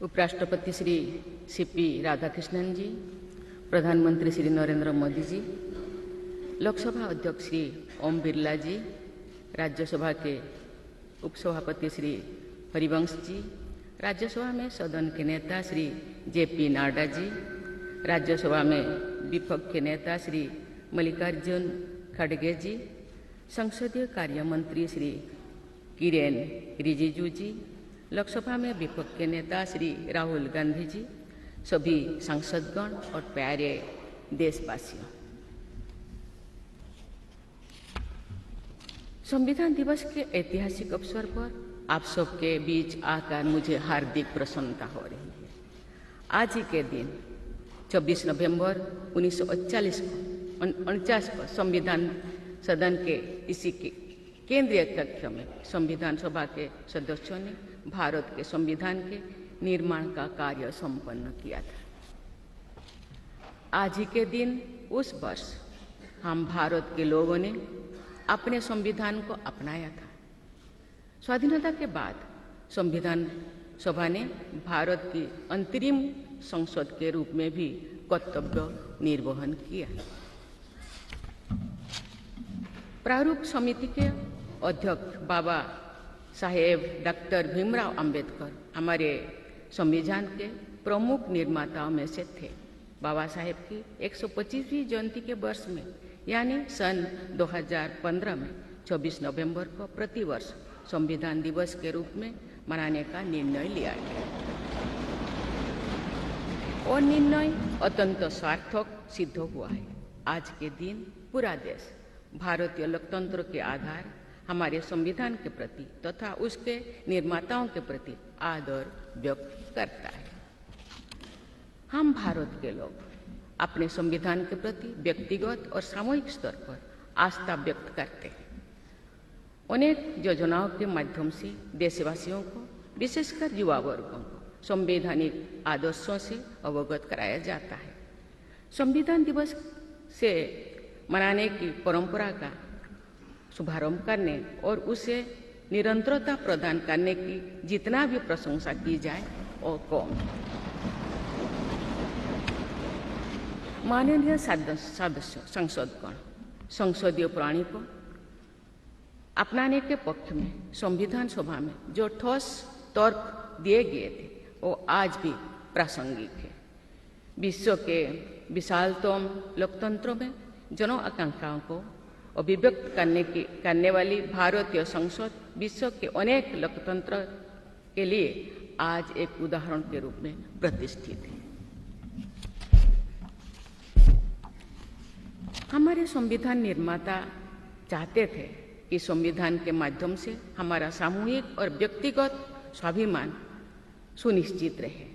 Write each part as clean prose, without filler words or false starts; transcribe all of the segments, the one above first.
उपराष्ट्रपति श्री सीपी राधाकृष्णन जी, प्रधानमंत्री श्री नरेंद्र मोदी जी, लोकसभा अध्यक्ष श्री ओम बिरला जी, राज्यसभा के उपसभापति श्री हरिवंश जी, राज्यसभा में सदन के नेता श्री जेपी नड्डा जी, राज्यसभा में विपक्ष के नेता श्री मल्लिकार्जुन खड़गे जी, संसदीय कार्य मंत्री श्री किरेन रिजिजू जी, लोकसभा में विपक्ष के नेता श्री राहुल गांधी जी, सभी सांसदगण और प्यारे देशवासियों, संविधान दिवस के ऐतिहासिक अवसर पर आप सबके बीच आकर मुझे हार्दिक प्रसन्नता हो रही है। आज ही के दिन 24 नवंबर 1949 को संविधान सदन के इसी के केंद्रीय कक्ष में संविधान सभा के सदस्यों ने भारत के संविधान के निर्माण का कार्य संपन्न किया था। आज ही के दिन उस वर्ष हम भारत के लोगों ने अपने संविधान को अपनाया था। स्वाधीनता के बाद संविधान सभा ने भारत की अंतरिम संसद के रूप में भी कर्तव्य निर्वहन किया। प्रारूप समिति के अध्यक्ष बाबा साहेब डॉक्टर भीमराव अंबेडकर हमारे संविधान के प्रमुख निर्माताओं में से थे। बाबा साहेब की 125वीं जयंती के वर्ष में यानी सन 2015 में 24 नवंबर को प्रतिवर्ष संविधान दिवस के रूप में मनाने का निर्णय लिया गया और निर्णय अत्यंत सार्थक सिद्ध हुआ है। आज के दिन पूरा देश भारतीय लोकतंत्र के आधार हमारे संविधान के प्रति तथा उसके निर्माताओं के प्रति आदर व्यक्त करता है। हम भारत के लोग अपने संविधान के प्रति व्यक्तिगत और सामूहिक स्तर पर आस्था व्यक्त करते हैं। अनेक योजनाओं के माध्यम से देशवासियों को, विशेषकर युवा वर्गों को संवैधानिक आदर्शों से अवगत कराया जाता है। संविधान दिवस से मनाने की परंपरा का शुभारंभ करने और उसे निरंतरता प्रदान करने की जितना भी प्रशंसा की जाए वो कम। माननीय सदस्य संसदगण संसदीय प्रणाली को अपनाने के पक्ष में संविधान सभा में जो ठोस तर्क दिए गए थे वो आज भी प्रासंगिक है। विश्व के विशालतम लोकतंत्र में जन आकांक्षाओं को अभिव्यक्त करने वाली भारतीय संसद विश्व के अनेक लोकतंत्र के लिए आज एक उदाहरण के रूप में प्रतिष्ठित है। हमारे संविधान निर्माता चाहते थे कि संविधान के माध्यम से हमारा सामूहिक और व्यक्तिगत स्वाभिमान सुनिश्चित रहे।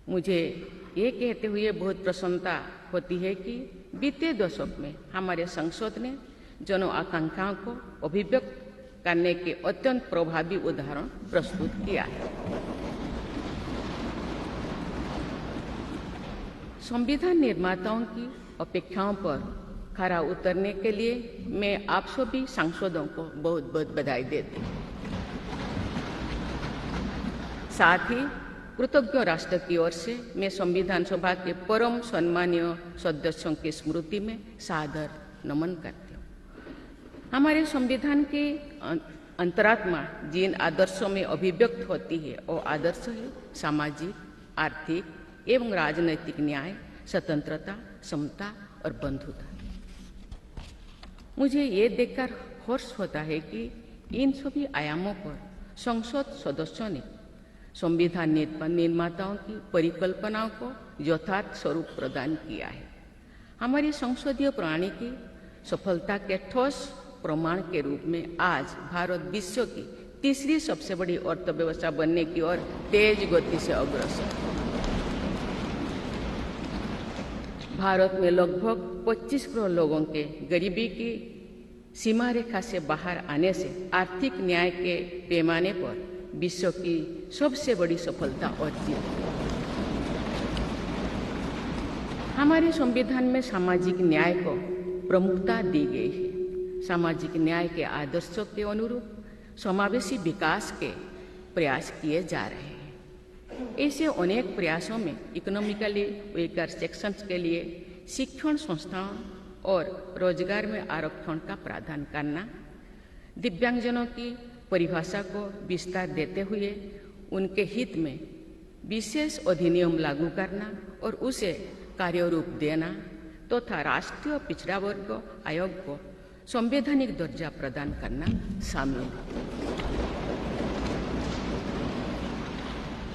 मुझे ये कहते हुए बहुत प्रसन्नता होती है कि बीते दशक में हमारे संसद ने जन आकांक्षाओं को अभिव्यक्त करने के अत्यंत प्रभावी उदाहरण प्रस्तुत किया है। संविधान निर्माताओं की अपेक्षाओं पर खरा उतरने के लिए मैं आप सभी सांसदों को बहुत बहुत बधाई देती हूँ। साथ ही कृतज्ञ राष्ट्र की ओर से मैं संविधान सभा के परम सम्मानीय सदस्यों की स्मृति में सादर नमन करती हूँ। हमारे संविधान की अंतरात्मा जिन आदर्शों में अभिव्यक्त होती है वो आदर्श है सामाजिक, आर्थिक एवं राजनैतिक न्याय, स्वतंत्रता, समता और बंधुता। मुझे ये देखकर हर्ष होता है कि इन सभी आयामों पर संसद सदस्यों ने संविधान निर्माताओं की परिकल्पनाओं को यथार्थ स्वरूप प्रदान किया है। हमारी संसदीय प्रणाली की सफलता के ठोस प्रमाण के रूप में आज भारत विश्व की तीसरी सबसे बड़ी अर्थव्यवस्था बनने की ओर तेज गति से अग्रसर है। भारत में लगभग 25 करोड़ लोगों के गरीबी की सीमा रेखा से बाहर आने से आर्थिक न्याय के पैमाने पर विश्व की सबसे बड़ी सफलता अर्जित है। हमारे संविधान में सामाजिक न्याय को प्रमुखता दी गई है। सामाजिक न्याय के आदर्शों के अनुरूप समावेशी विकास के प्रयास किए जा रहे हैं। ऐसे अनेक प्रयासों में इकोनॉमिकली वीकर सेक्शंस के लिए शिक्षण संस्थाओं और रोजगार में आरक्षण का प्रावधान करना, दिव्यांगजनों की परिभाषा को विस्तार देते हुए उनके हित में विशेष अधिनियम लागू करना और उसे कार्यरूप देना तथा राष्ट्रीय पिछड़ा वर्ग आयोग को संवैधानिक दर्जा प्रदान करना शामिल है।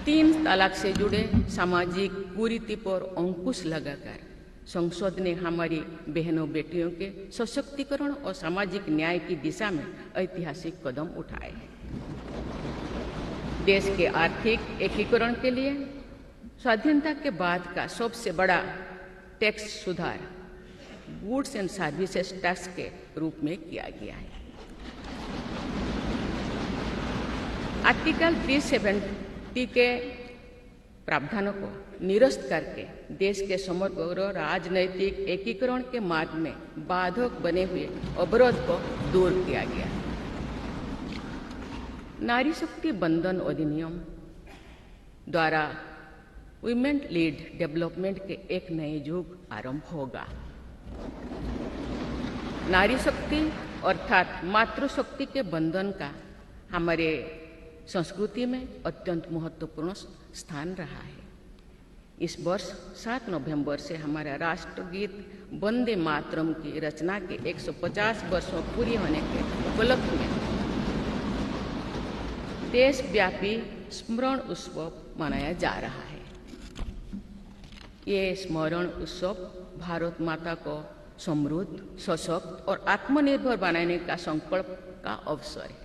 3 तलाक से जुड़े सामाजिक कुरीति पर अंकुश लगाकर संसद ने हमारी बहनों बेटियों के सशक्तिकरण और सामाजिक न्याय की दिशा में ऐतिहासिक कदम उठाए हैं। देश के आर्थिक एकीकरण के लिए स्वाधीनता के बाद का सबसे बड़ा टैक्स सुधार गुड्स एंड सर्विसेज टैक्स के रूप में किया गया है। आर्टिकल 370 के प्रावधानों को निरस्त करके देश के समग्र राजनैतिक एकीकरण के मार्ग में बाधक बने हुए अवरोध को दूर किया गया। नारी शक्ति बंधन अधिनियम द्वारा वुमेन लीड डेवलपमेंट के एक नए युग आरंभ होगा। नारी शक्ति अर्थात मातृशक्ति के बंधन का हमारे संस्कृति में अत्यंत महत्वपूर्ण स्थान रहा है। इस वर्ष 7 नवंबर से हमारा राष्ट्रगीत वंदे मातरम की रचना के 150 वर्षों पूरी होने के उपलक्ष्य में देशव्यापी स्मरण उत्सव मनाया जा रहा है। ये स्मरण उत्सव भारत माता को समृद्ध, सशक्त और आत्मनिर्भर बनाने का संकल्प का अवसर है।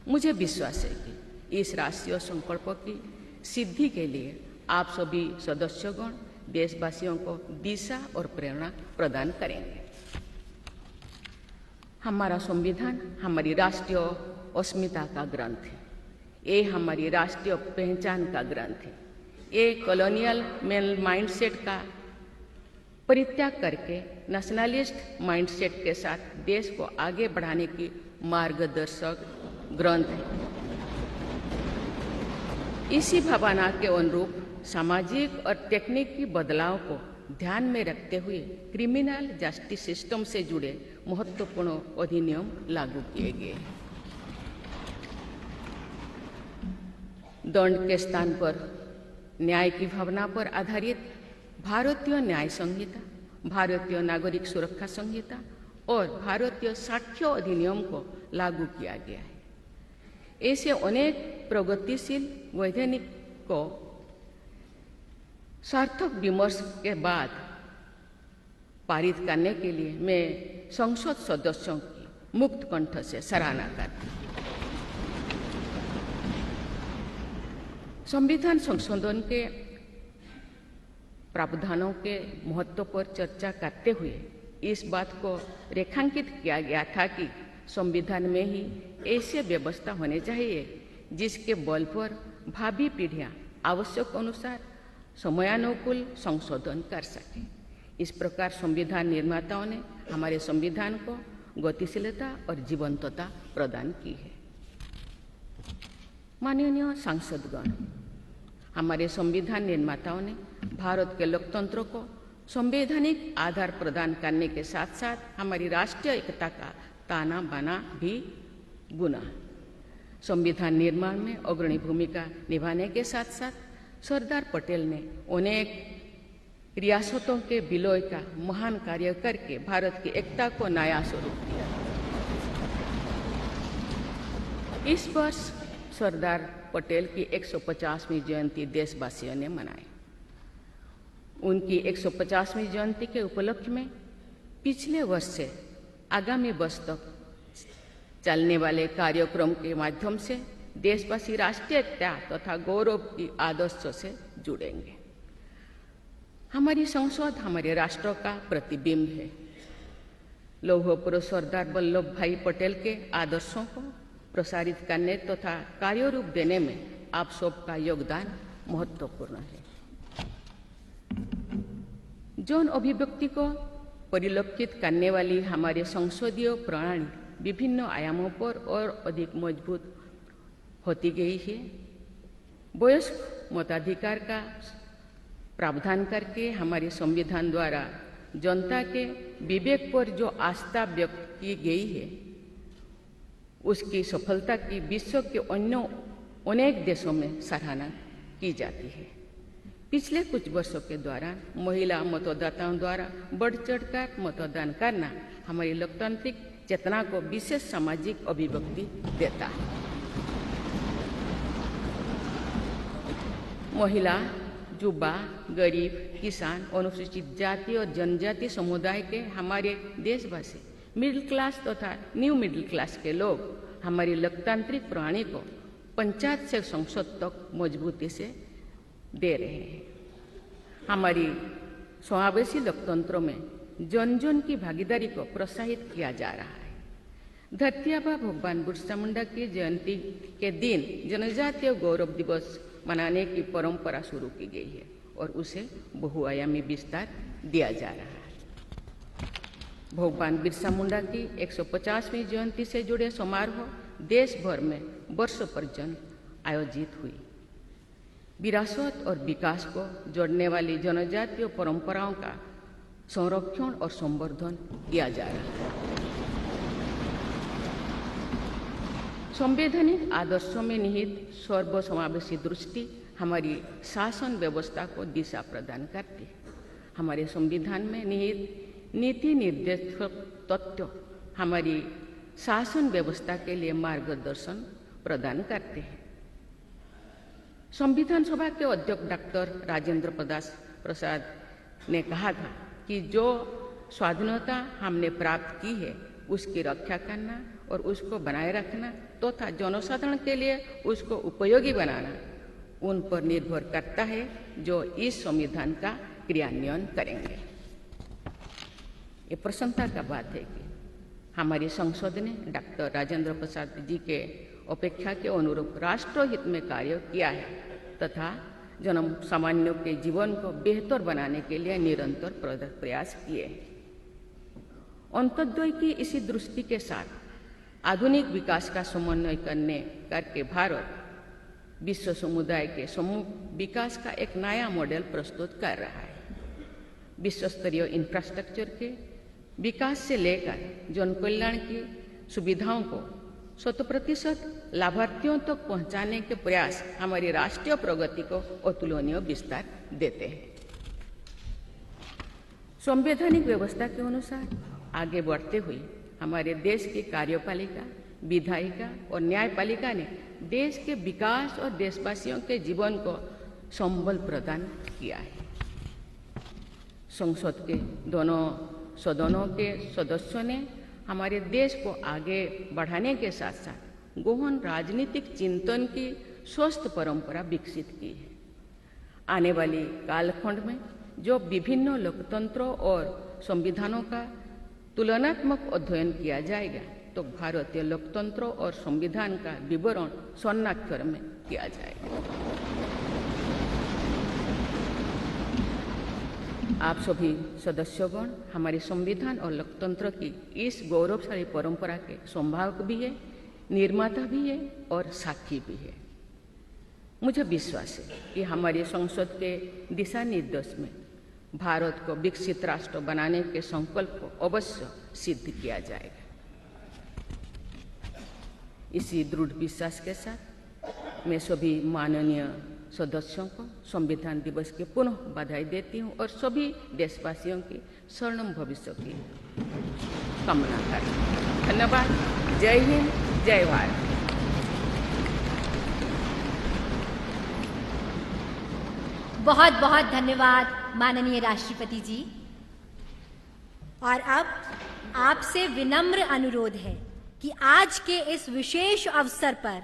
मुझे विश्वास है कि इस राष्ट्रीय संकल्प की सिद्धि के लिए आप सभी सदस्यगण देशवासियों को दिशा और प्रेरणा प्रदान करेंगे। हमारा संविधान हमारी राष्ट्रीय अस्मिता का ग्रंथ है। ये हमारी राष्ट्रीय पहचान का ग्रंथ है। ये कॉलोनियल माइंडसेट का परित्याग करके नेशनलिस्ट माइंडसेट के साथ देश को आगे बढ़ाने की मार्गदर्शक ग्रंथ है। इसी भावना के अनुरूप सामाजिक और तकनीकी बदलाव को ध्यान में रखते हुए क्रिमिनल जस्टिस सिस्टम से जुड़े महत्वपूर्ण अधिनियम लागू किए गए। दंड के स्थान पर न्याय की भावना पर आधारित भारतीय न्याय संहिता, भारतीय नागरिक सुरक्षा संहिता और भारतीय साक्ष्य अधिनियम को लागू किया गया है। ऐसे अनेक प्रगतिशील वैधानिक को सार्थक विमर्श के बाद पारित करने के लिए मैं संसद सदस्यों की मुक्त कंठ से सराहना करती हूँ। संविधान संशोधन के प्रावधानों के महत्व पर चर्चा करते हुए इस बात को रेखांकित किया गया था कि संविधान में ही ऐसी व्यवस्था होनी चाहिए जिसके बल पर भावी पीढ़ियां आवश्यक अनुसार समयानुकूल संशोधन कर सके। इस प्रकार संविधान निर्माताओं ने हमारे संविधान को गतिशीलता और जीवंतता प्रदान की है। माननीय सांसदगण, हमारे संविधान निर्माताओं ने भारत के लोकतंत्र को संवैधानिक आधार प्रदान करने के साथ साथ हमारी राष्ट्रीय एकता का ताना बाना भी बुना। संविधान निर्माण में अग्रणी भूमिका निभाने के साथ साथ सरदार पटेल ने अनेक रियासतों के विलय का महान कार्य करके भारत की एकता को नया स्वरूप दिया। इस वर्ष सरदार पटेल की 150वीं जयंती देशवासियों ने मनाई। उनकी 150वीं जयंती के उपलक्ष्य में पिछले वर्ष से आगामी वर्ष तक चलने वाले कार्यक्रम के माध्यम से देशवासी राष्ट्रीय एकता तथा गौरव की आदर्शों से जुड़ेंगे। हमारी संसद हमारे राष्ट्र का प्रतिबिंब है। लौह पुरुष सरदार वल्लभ भाई पटेल के आदर्शों को प्रसारित करने तथा कार्यरूप देने में आप सबका योगदान महत्वपूर्ण है। जौन अभिव्यक्ति को परिलक्षित करने वाली हमारे संसदीय प्रणाली विभिन्न आयामों पर और अधिक मजबूत होती गई है। वयस्क मताधिकार का प्रावधान करके हमारे संविधान द्वारा जनता के विवेक पर जो आस्था व्यक्त की गई है, उसकी सफलता की विश्व के अन्य अनेक देशों में सराहना की जाती है। पिछले कुछ वर्षों के दौरान महिला मतदाताओं द्वारा बढ़ चढ़कर मतदान करना हमारी लोकतांत्रिक चेतना को विशेष सामाजिक अभिव्यक्ति देता है। महिला, युवा, गरीब, किसान, अनुसूचित जाति और जनजाति समुदाय के हमारे देशवासी, मिडिल क्लास तथा न्यू मिडिल क्लास के लोग हमारी लोकतांत्रिक प्रणाली को पंचायत से संसद तक मजबूती से दे रहे हैं। हमारी समावेशी लोकतंत्रों में जन जन की भागीदारी को प्रोत्साहित किया जा रहा है। धरती आबा भगवान बिरसा मुंडा की जयंती के दिन जनजातीय गौरव दिवस मनाने की परंपरा शुरू की गई है और उसे बहुआयामी विस्तार दिया जा रहा है। भगवान बिरसा मुंडा की 150वीं जयंती से जुड़े समारोह देश भर में वर्षों पर्यंत आयोजित हुई। विरासत और विकास को जोड़ने वाली जनजातीय परंपराओं का संरक्षण और संवर्धन किया जा रहा है। संवैधानिक आदर्शों में निहित सर्वसमावेशी दृष्टि हमारी शासन व्यवस्था को दिशा प्रदान करती है। हमारे संविधान में निहित नीति निर्देशक तत्व हमारी शासन व्यवस्था के लिए मार्गदर्शन प्रदान करते हैं। संविधान सभा के अध्यक्ष डॉक्टर राजेंद्र प्रसाद ने कहा था कि जो स्वाधीनता हमने प्राप्त की है उसकी रक्षा करना और उसको बनाए रखना तथा जनसाधारण के लिए उसको उपयोगी बनाना उन पर निर्भर करता है जो इस संविधान का क्रियान्वयन करेंगे। ये प्रसन्नता का बात है कि हमारी संसद ने डॉक्टर राजेंद्र प्रसाद जी के अपेक्षा के अनुरूप राष्ट्रहित में कार्य किया है तथा जन सामान्यों के जीवन को बेहतर बनाने के लिए निरंतर प्रयास किए। अंत्योदय की इसी दृष्टि के साथ आधुनिक विकास का समन्वय करके भारत विश्व समुदाय के समूह विकास का एक नया मॉडल प्रस्तुत कर रहा है। विश्व स्तरीय इंफ्रास्ट्रक्चर के विकास से लेकर जन कल्याण की सुविधाओं को 100% लाभार्थियों तक पहुंचाने के प्रयास हमारी राष्ट्रीय प्रगति को अतुलनीय विस्तार देते हैं। संवैधानिक व्यवस्था के अनुसार आगे बढ़ते हुए हमारे देश की कार्यपालिका, विधायिका और न्यायपालिका ने देश के विकास और देशवासियों के जीवन को संबल प्रदान किया है। संसद के दोनों सदनों के सदस्यों ने हमारे देश को आगे बढ़ाने के साथ साथ गहन राजनीतिक चिंतन की स्वस्थ परंपरा विकसित की है। आने वाली कालखंड में जो विभिन्न लोकतंत्रों और संविधानों का तुलनात्मक अध्ययन किया जाएगा तो भारतीय लोकतंत्रों और संविधान का विवरण स्वर्णाक्षर में किया जाएगा। आप सभी सदस्यगण हमारे संविधान और लोकतंत्र की इस गौरवशाली परंपरा के संभावक भी है, निर्माता भी है और साक्षी भी है। मुझे विश्वास है कि हमारी संसद के दिशा निर्देश में भारत को विकसित राष्ट्र बनाने के संकल्प को अवश्य सिद्ध किया जाएगा। इसी दृढ़ विश्वास के साथ मैं सभी माननीय सदस्यों को संविधान दिवस की पुनः बधाई देती हूँ और सभी देशवासियों की स्वर्णिम भविष्य की कामना करती हूँ। धन्यवाद। जय हिंद, जय भारत। बहुत बहुत धन्यवाद माननीय राष्ट्रपति जी। और अब आपसे विनम्र अनुरोध है कि आज के इस विशेष अवसर पर